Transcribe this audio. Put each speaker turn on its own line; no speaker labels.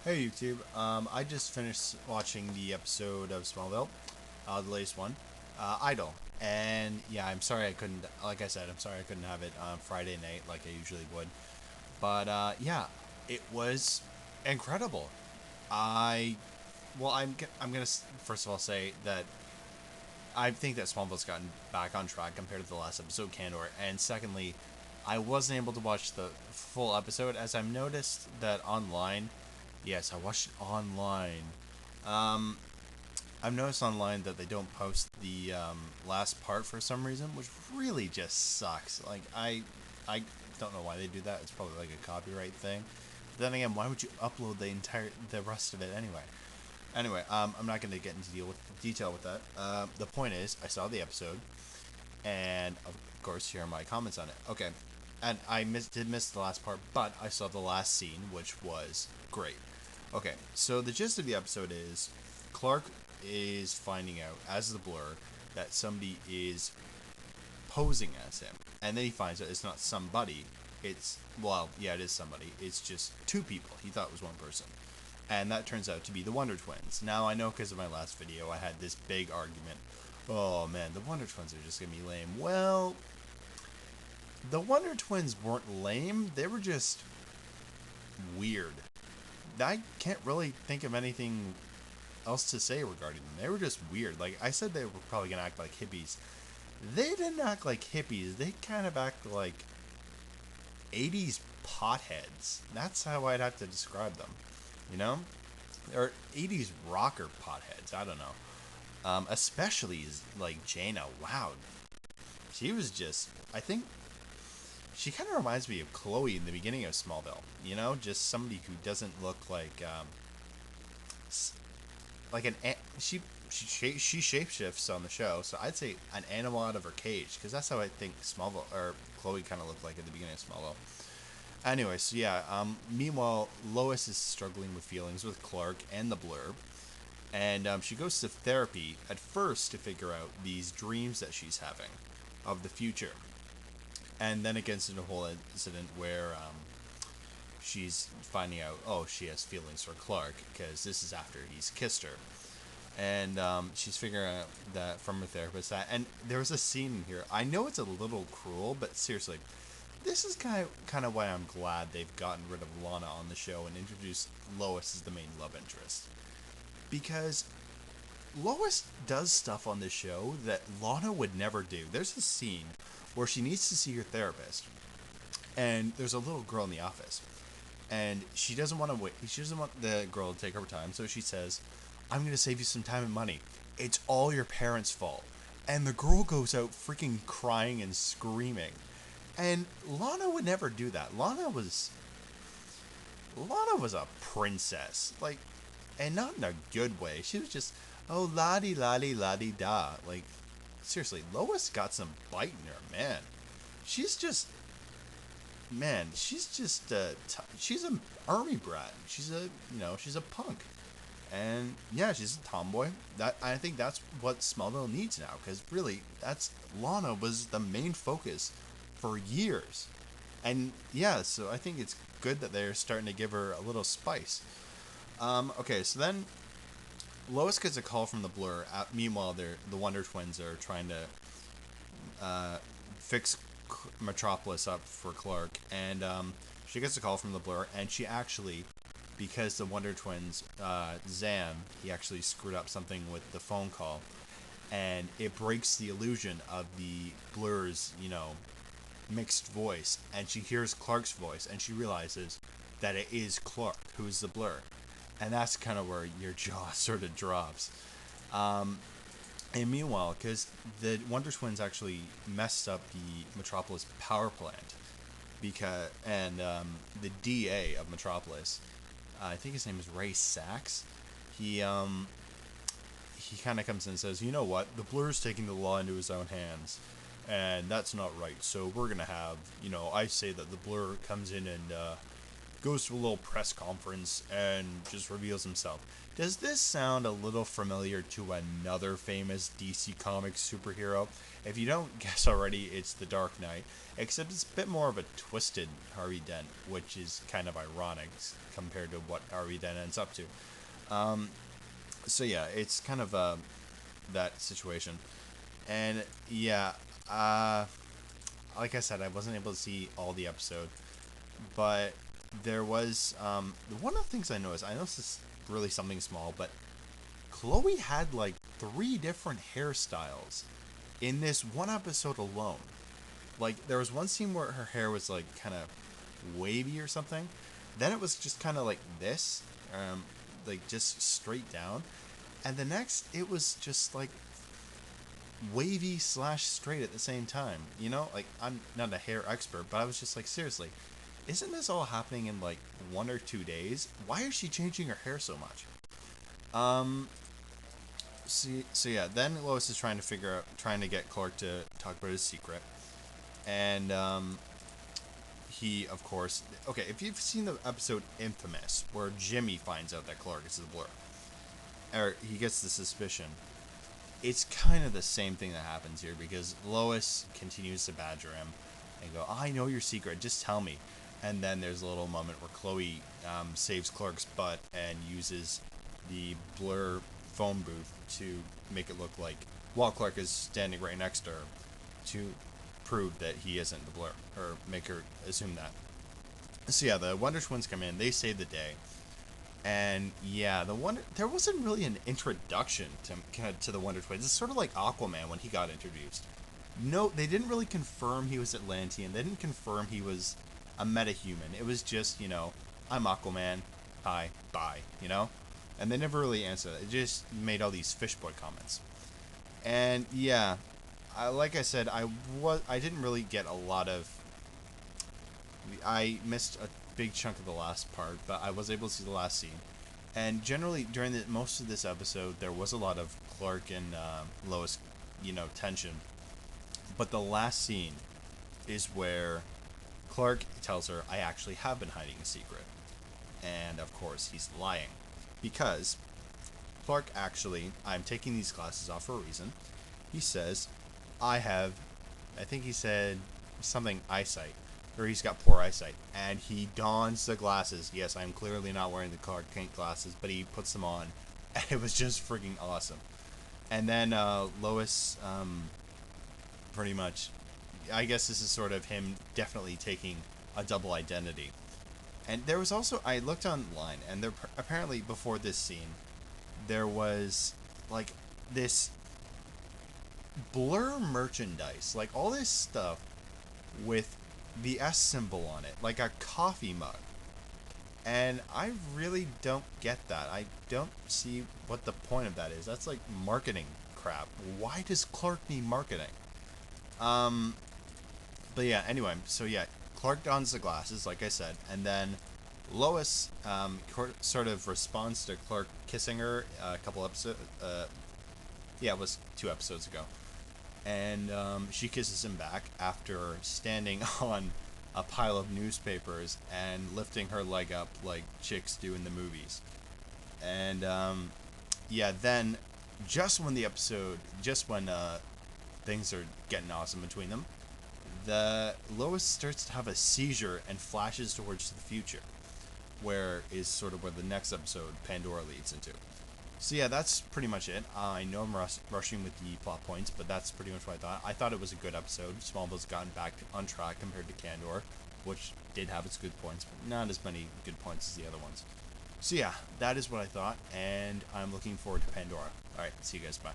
Hey YouTube, I just finished watching the episode of Smallville, the latest one, Idol, and yeah, I'm sorry I couldn't, like I said, I'm sorry I couldn't have it on Friday night like I usually would, but yeah, it was incredible. I, I'm gonna first of all say that I think that Smallville's gotten back on track compared to the last episode, Candor, and secondly, I wasn't able to watch the full episode as I've noticed that online. Yes, I watched it online. Um, I've noticed online that they don't post the last part for some reason, which really just sucks. I don't know why they do that. It's probably like a copyright thing. But then again, why would you upload the rest of it anyway? Anyway, I'm not going to get into detail with that. The point is, I saw the episode, and of course, here are my comments on it. Okay, and did miss the last part, but I saw the last scene, which was great. Okay, so the gist of the episode is Clark is finding out as the Blur that somebody is posing as him, and then he finds out it's not somebody. It's well, yeah, it is somebody. It's just two people. He thought it was one person, and that turns out to be the Wonder Twins. Now I know because of my last video, I had this big argument. Oh man, the Wonder Twins are just gonna be lame. Well, the Wonder Twins weren't lame. They were just weird. I can't really think of anything else to say regarding them. They were just weird. Like I said, they were probably gonna act like hippies. They didn't act like hippies. They kind of act like 80s potheads. That's how I'd have to describe them. You know, or 80s rocker potheads. I don't know. Especially like Jaina. Wow, she was just. I think she kind of reminds me of Chloe in the beginning of Smallville. You know, just somebody who doesn't look like an she shapeshifts on the show, so I'd say an animal out of her cage because that's how I think Smallville or Chloe kind of looked like at the beginning of Smallville. Anyway, so yeah. Meanwhile, Lois is struggling with feelings with Clark and the Blurb, and she goes to therapy at first to figure out these dreams that she's having of the future, and then it gets into a whole incident where she's finding out, oh, she has feelings for Clark because this is after he's kissed her, and she's figuring out that from her therapist that. And there was a scene here. I know it's a little cruel, but seriously, this is kind of why I'm glad they've gotten rid of Lana on the show and introduced Lois as the main love interest, because Lois does stuff on this show that Lana would never do. There's a scene where she needs to see her therapist, and there's a little girl in the office, and she doesn't want to wait. She doesn't want the girl to take her time, so she says, "I'm going to save you some time and money. It's all your parents' fault." And the girl goes out freaking crying and screaming. And Lana would never do that. Lana was a princess, like, and not in a good way. She was just, oh, la di la di la di da. Like, seriously, Lois got some bite in her, man. She's just, man, she's an army brat. She's a punk, and yeah, she's a tomboy. That I think that's what Smallville needs now, because really, that's Lana was the main focus for years, and yeah, so I think it's good that they're starting to give her a little spice. Okay, so then Lois gets a call from the Blur. Meanwhile, the Wonder Twins are trying to fix Metropolis up for Clark, and she gets a call from the Blur, and she actually, because the Wonder Twins, Zan, he actually screwed up something with the phone call, and it breaks the illusion of the Blur's, mixed voice, and she hears Clark's voice, and she realizes that it is Clark who's the Blur, and that's kind of where your jaw sort of drops. Um, and meanwhile, because the Wonder Twins actually messed up the Metropolis power plant, the DA of Metropolis, I think his name is Ray Sachs. He kind of comes in and says, you know what, the Blur's taking the law into his own hands, and that's not right. So we're gonna have, I say that the Blur comes in and goes to a little press conference and just reveals himself. Does this sound a little familiar to another famous DC Comics superhero? If you don't guess already, it's the Dark Knight, except it's a bit more of a twisted Harvey Dent, which is kind of ironic compared to what Harvey Dent ends up to. So yeah, it's kind of that situation. And yeah, like I said, I wasn't able to see all the episode, but there was one of the things I noticed this really something small, but Chloe had like 3 different hairstyles in this one episode alone. Like there was one scene where her hair was like kind of wavy or something, then it was just kind of like this, like just straight down, and the next it was just like wavy slash straight at the same time. You know, like I'm not a hair expert, but I was just like, seriously, isn't this all happening in like 1 or 2 days? Why is she changing her hair so much? So yeah, then Lois is trying to get Clark to talk about his secret, and he, of course, okay. If you've seen the episode Infamous, where Jimmy finds out that Clark is the Blur, or he gets the suspicion, it's kind of the same thing that happens here because Lois continues to badger him and go, I know your secret, just tell me. And then there's a little moment where Chloe saves Clark's butt and uses the Blur phone booth to make it look like, while Clark is standing right next to her, to prove that he isn't the Blur, or make her assume that. So yeah, the Wonder Twins come in, they save the day. And yeah, there wasn't really an introduction to the Wonder Twins. It's sort of like Aquaman when he got introduced. No, they didn't really confirm he was Atlantean. They didn't confirm he was a metahuman. It was just, I'm Aquaman. Hi, bye, And they never really answered that. It just made all these fish boy comments. And yeah, like I said, I didn't really get a lot of. I missed a big chunk of the last part, but I was able to see the last scene. And generally, during most of this episode, there was a lot of Clark and Lois, tension. But the last scene is where Clark tells her, I actually have been hiding a secret. And of course, he's lying. Because Clark I'm taking these glasses off for a reason. He says, I think he said something eyesight. Or he's got poor eyesight. And he dons the glasses. Yes, I'm clearly not wearing the Clark Kent glasses, but he puts them on. And it was just freaking awesome. And then Lois, pretty much, I guess this is sort of him definitely taking a double identity. And there was also, I looked online, and there apparently before this scene, there was like this Blur merchandise, like all this stuff with the S symbol on it, like a coffee mug. And I really don't get that. I don't see what the point of that is. That's like marketing crap. Why does Clark need marketing? But yeah, anyway, so yeah, Clark dons the glasses, like I said, and then Lois sort of responds to Clark kissing her a couple episodes. Yeah, it was 2 episodes ago. And she kisses him back after standing on a pile of newspapers and lifting her leg up like chicks do in the movies. And yeah, then just when things are getting awesome between them, the Lois starts to have a seizure and flashes towards the future, where is where the next episode, Pandora, leads into. So yeah, that's pretty much it. I know I'm rushing with the plot points, but that's pretty much what I thought. I thought it was a good episode. Smallville's gotten back on track compared to Candor, which did have its good points, but not as many good points as the other ones. So yeah, that is what I thought, and I'm looking forward to Pandora. Alright, see you guys, bye.